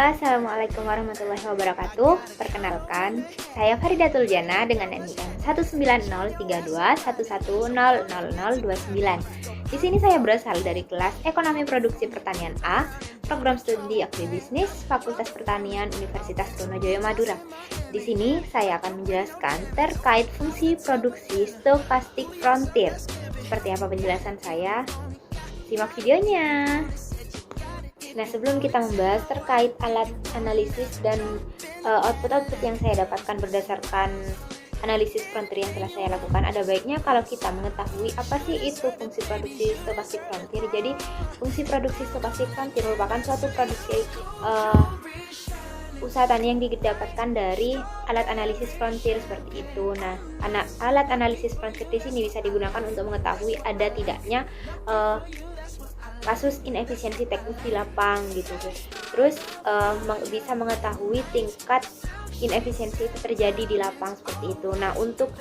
Halo, Assalamualaikum warahmatullahi wabarakatuh. Perkenalkan, saya Faridatul Jana dengan NIM 1903211000029. Di sini saya berasal dari kelas Ekonomi Produksi Pertanian A, Program Studi Agribisnis, Fakultas Pertanian Universitas Trunojoyo Madura. Di sini saya akan menjelaskan terkait fungsi produksi stokastik frontier. Seperti apa penjelasan saya? Simak videonya. Nah, sebelum kita membahas terkait alat analisis dan output-output yang saya dapatkan berdasarkan analisis frontier yang telah saya lakukan, ada baiknya kalau kita mengetahui apa sih itu fungsi produksi stokastik frontier. Jadi, fungsi produksi stokastik frontier merupakan suatu produksi usaha tani yang didapatkan dari alat analisis frontier seperti itu. Nah, alat analisis frontier di sini bisa digunakan untuk mengetahui ada tidaknya kasus inefisiensi teknis di lapang gitu. Terus bisa mengetahui tingkat inefisiensi itu terjadi di lapang seperti itu. Nah, untuk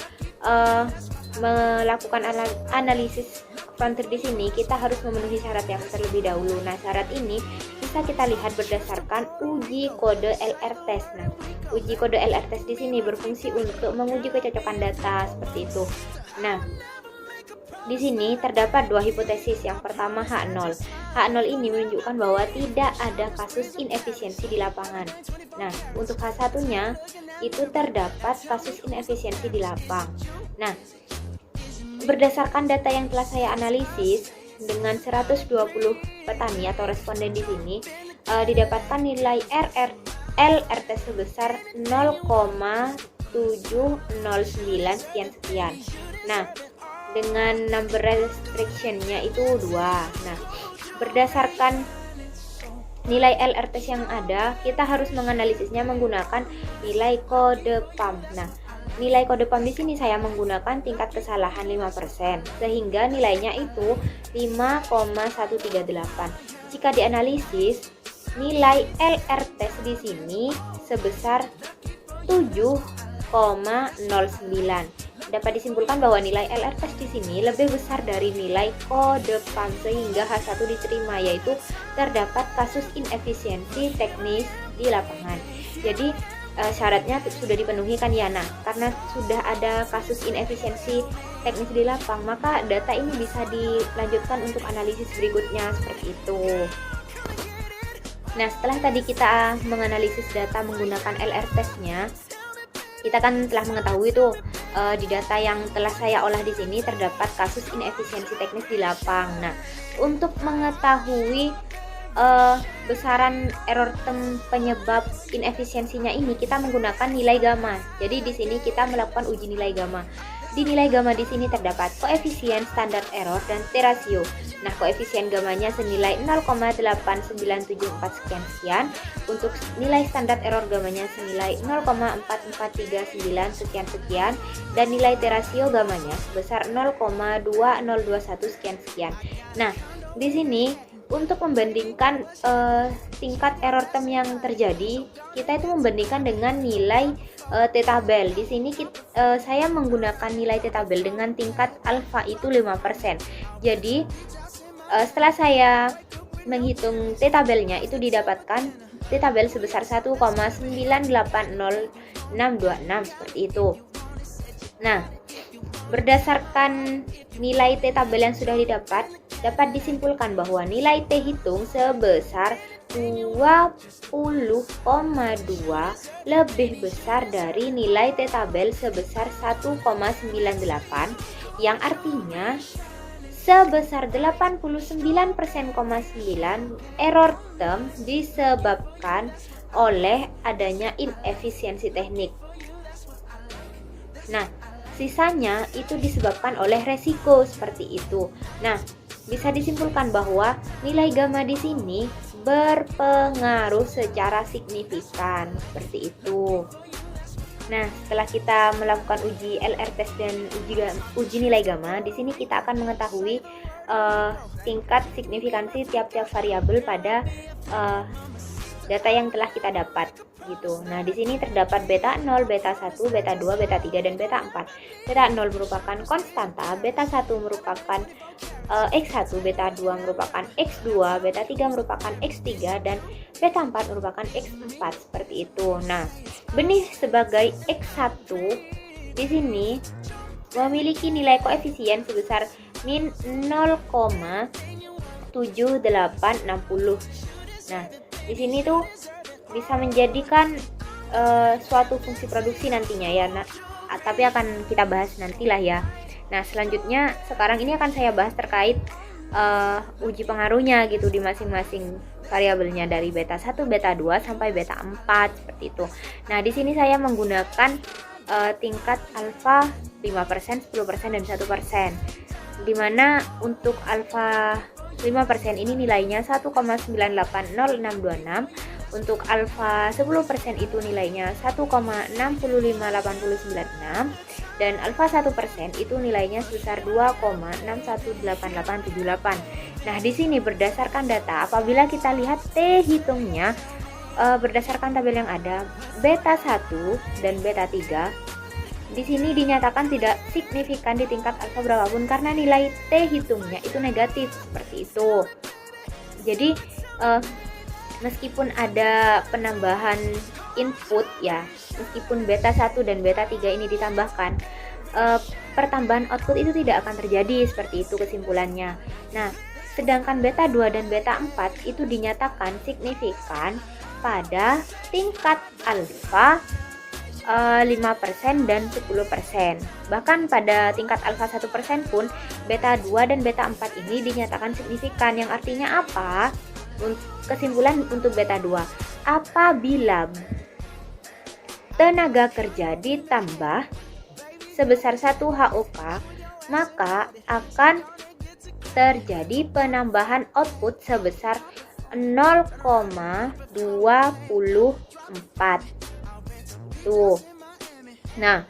melakukan analisis frontier di sini kita harus memenuhi syarat yang terlebih dahulu. Nah, syarat ini bisa kita lihat berdasarkan uji kode LR test. Nah, uji kode LR test di sini berfungsi untuk menguji kecocokan data seperti itu. Nah, di sini terdapat dua hipotesis. Yang pertama H0. H0 ini menunjukkan bahwa tidak ada kasus inefisiensi di lapangan. Nah, untuk H1-nya itu terdapat kasus inefisiensi di lapang. Nah, berdasarkan data yang telah saya analisis dengan 120 petani atau responden di sini didapatkan nilai LRT sebesar 0,709 sekian. Nah, dengan number restriction-nya itu 2. Nah, berdasarkan nilai LRT yang ada, kita harus menganalisisnya menggunakan nilai kode PAM. Nah, nilai kode PAM di sini saya menggunakan tingkat kesalahan 5%, sehingga nilainya itu 5,138. Jika dianalisis, nilai LRT di sini sebesar 7,09. Dapat disimpulkan bahwa nilai LR test di sini lebih besar dari nilai kode PAM sehingga H1 diterima, yaitu terdapat kasus inefisiensi teknis di lapangan. Jadi syaratnya sudah dipenuhi kan ya. Nah, karena sudah ada kasus inefisiensi teknis di lapang, maka data ini bisa dilanjutkan untuk analisis berikutnya seperti itu. Nah, setelah tadi kita menganalisis data menggunakan LR test-nya, kita kan telah mengetahui tuh di data yang telah saya olah di sini terdapat kasus inefisiensi teknis di lapang. Nah, untuk mengetahui besaran error penyebab inefisiensinya ini kita menggunakan nilai gamma. Jadi di sini kita melakukan uji nilai gamma. Di nilai gamma di sini terdapat koefisien standar error dan T rasio. Nah, koefisien gammanya senilai 0,8974 sekian. Untuk nilai standar error gammanya senilai 0,4439 sekian dan nilai T rasio gammanya sebesar 0,2021 sekian. Nah, di sini untuk membandingkan tingkat error term yang terjadi, kita itu membandingkan dengan nilai T-tabel. Di sini saya menggunakan nilai T-tabel dengan tingkat alfa itu 5%. Jadi setelah saya menghitung T-tabelnya itu didapatkan T-tabel sebesar 1,980626 seperti itu. Nah, berdasarkan nilai T-tabel yang sudah dapat disimpulkan bahwa nilai T hitung sebesar 20,2 lebih besar dari nilai T-tabel sebesar 1,98, yang artinya sebesar 89,9% error term disebabkan oleh adanya inefisiensi teknik. Nah, sisanya itu disebabkan oleh resiko seperti itu. Nah, bisa disimpulkan bahwa nilai gamma di sini berpengaruh secara signifikan seperti itu. Nah, setelah kita melakukan uji LR test dan uji nilai gamma, di sini kita akan mengetahui tingkat signifikansi tiap-tiap variabel pada data yang telah kita dapat gitu. Nah, di sini terdapat beta 0, beta 1, beta 2, beta 3 dan beta 4. Beta 0 merupakan konstanta, beta 1 merupakan X1, beta 2 merupakan X2, beta 3 merupakan X3, dan beta 4 merupakan X4 seperti itu. Nah, benih sebagai X1 di sini memiliki nilai koefisien sebesar min 0,7860. Nah, di sini tuh bisa menjadikan suatu fungsi produksi nantinya ya. Nah, tapi akan kita bahas nantilah ya. Nah, selanjutnya sekarang ini akan saya bahas terkait uji pengaruhnya gitu di masing-masing variabelnya dari beta 1, beta 2 sampai beta 4 seperti itu. Nah, di sini saya menggunakan tingkat alfa 5%, 10% dan 1%. Dimana untuk alfa 5% ini nilainya 1,980626, untuk alfa 10% itu nilainya 1,65896, dan alfa 1% itu nilainya sebesar 2,618878. Nah, di sini berdasarkan data, apabila kita lihat T hitungnya berdasarkan tabel yang ada, beta 1 dan beta 3 di sini dinyatakan tidak signifikan di tingkat alfa berapapun karena nilai T hitungnya itu negatif seperti itu. Jadi meskipun ada penambahan input ya, meskipun beta 1 dan beta 3 ini ditambahkan, pertambahan output itu tidak akan terjadi seperti itu kesimpulannya. Nah, sedangkan beta 2 dan beta 4 itu dinyatakan signifikan pada tingkat alfa 5% dan 10%. Bahkan pada tingkat alfa 1% pun beta 2 dan beta 4 ini dinyatakan signifikan, yang artinya apa? Kesimpulan untuk beta 2, apabila tenaga kerja ditambah sebesar 1 HOK, maka akan terjadi penambahan output sebesar 0,24 tuh. Nah,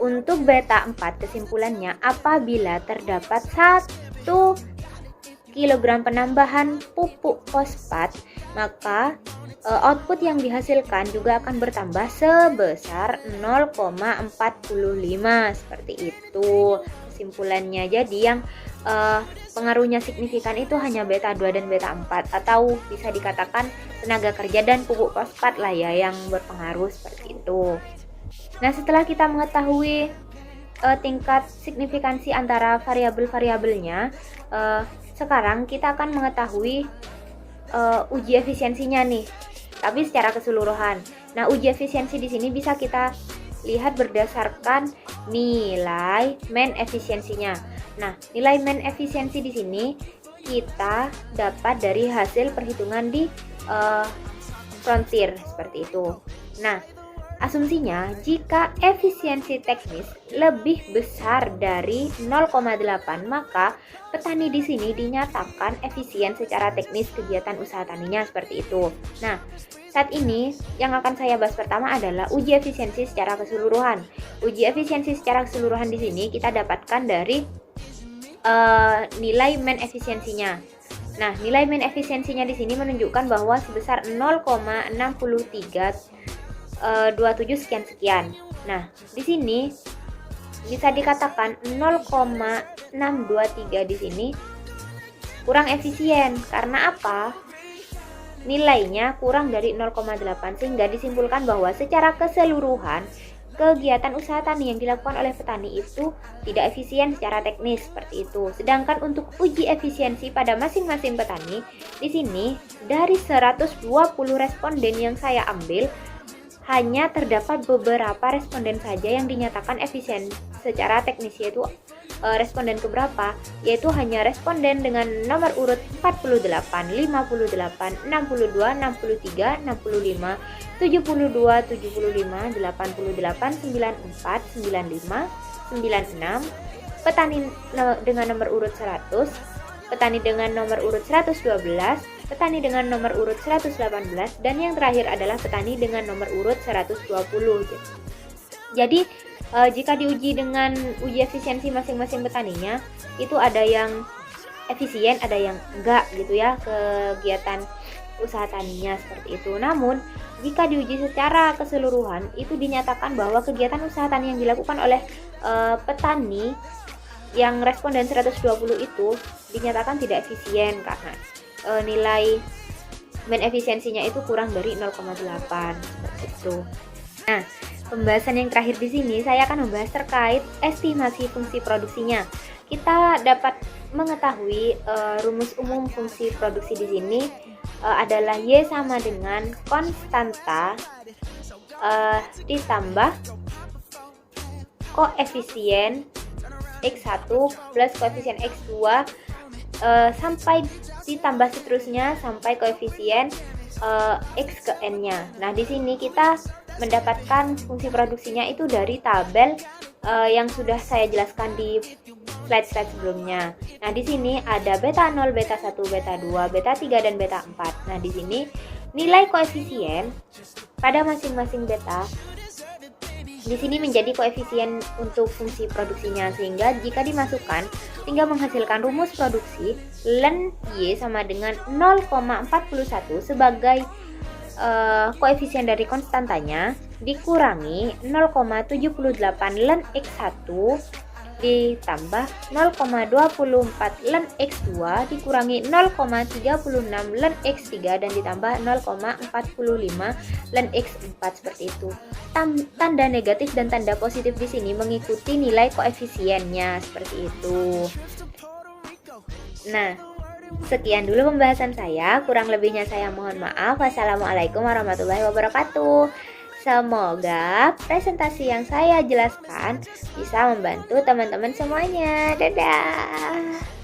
untuk beta 4 kesimpulannya, apabila terdapat 1 kilogram penambahan pupuk fosfat, maka output yang dihasilkan juga akan bertambah sebesar 0,45 seperti itu kesimpulannya. Jadi yang pengaruhnya signifikan itu hanya beta 2 dan beta 4, atau bisa dikatakan tenaga kerja dan pupuk fosfat lah ya yang berpengaruh seperti itu. Nah, setelah kita mengetahui tingkat signifikansi antara variabel-variabelnya, sekarang kita akan mengetahui uji efisiensinya nih, tapi secara keseluruhan. Nah, uji efisiensi di sini bisa kita lihat berdasarkan nilai main efisiensinya. Nah, nilai main efisiensi di sini kita dapat dari hasil perhitungan di frontier seperti itu. Nah, asumsinya jika efisiensi teknis lebih besar dari 0,8, maka petani di sini dinyatakan efisien secara teknis kegiatan usaha taninya seperti itu. Nah, saat ini yang akan saya bahas pertama adalah uji efisiensi secara keseluruhan. Uji efisiensi secara keseluruhan di sini kita dapatkan dari nilai main efisiensinya. Nah, nilai main efisiensinya di sini menunjukkan bahwa sebesar 0,6327 sekian-sekian. Nah, di sini bisa dikatakan 0,623 di sini kurang efisien. Karena apa? Nilainya kurang dari 0,8, sehingga disimpulkan bahwa secara keseluruhan kegiatan usaha tani yang dilakukan oleh petani itu tidak efisien secara teknis seperti itu. Sedangkan untuk uji efisiensi pada masing-masing petani, di sini dari 120 responden yang saya ambil, hanya terdapat beberapa responden saja yang dinyatakan efisien secara teknis, yaitu responden keberapa? Yaitu hanya responden dengan nomor urut 48, 58, 62, 63, 65, 72, 75, 88, 94, 95, 96, petani dengan nomor urut 100, petani dengan nomor urut 112, petani dengan nomor urut 118, dan yang terakhir adalah petani dengan nomor urut 120. Jadi jika diuji dengan uji efisiensi masing-masing petaninya, itu ada yang efisien, ada yang enggak gitu ya kegiatan usaha taninya seperti itu. Namun jika diuji secara keseluruhan, itu dinyatakan bahwa kegiatan usaha tani yang dilakukan oleh petani yang responden 120 itu dinyatakan tidak efisien karena nilai main efisiensinya itu kurang dari 0,8 seperti itu. Nah, pembahasan yang terakhir di sini saya akan membahas terkait estimasi fungsi produksinya. Kita dapat mengetahui rumus umum fungsi produksi di sini adalah Y sama dengan konstanta ditambah koefisien X1 plus koefisien X2 sampai ditambah seterusnya sampai koefisien X ke N-nya. Nah, di sini kita mendapatkan fungsi produksinya itu dari tabel yang sudah saya jelaskan di slide-slide sebelumnya. Nah, di sini ada beta 0, beta 1, beta 2, beta 3 dan beta 4. Nah, di sini nilai koefisien pada masing-masing beta di sini menjadi koefisien untuk fungsi produksinya, sehingga jika dimasukkan tinggal menghasilkan rumus produksi ln Y sama dengan 0,41 sebagai koefisien dari konstantanya dikurangi 0,78 ln X1 ditambah 0,24 ln X2 dikurangi 0,36 ln X3 dan ditambah 0,45 ln X4 seperti itu. Tanda negatif dan tanda positif di sini mengikuti nilai koefisiennya seperti itu. Nah, sekian dulu pembahasan saya. Kurang lebihnya saya mohon maaf. Wassalamualaikum warahmatullahi wabarakatuh. Semoga presentasi yang saya jelaskan bisa membantu teman-teman semuanya. Dadah.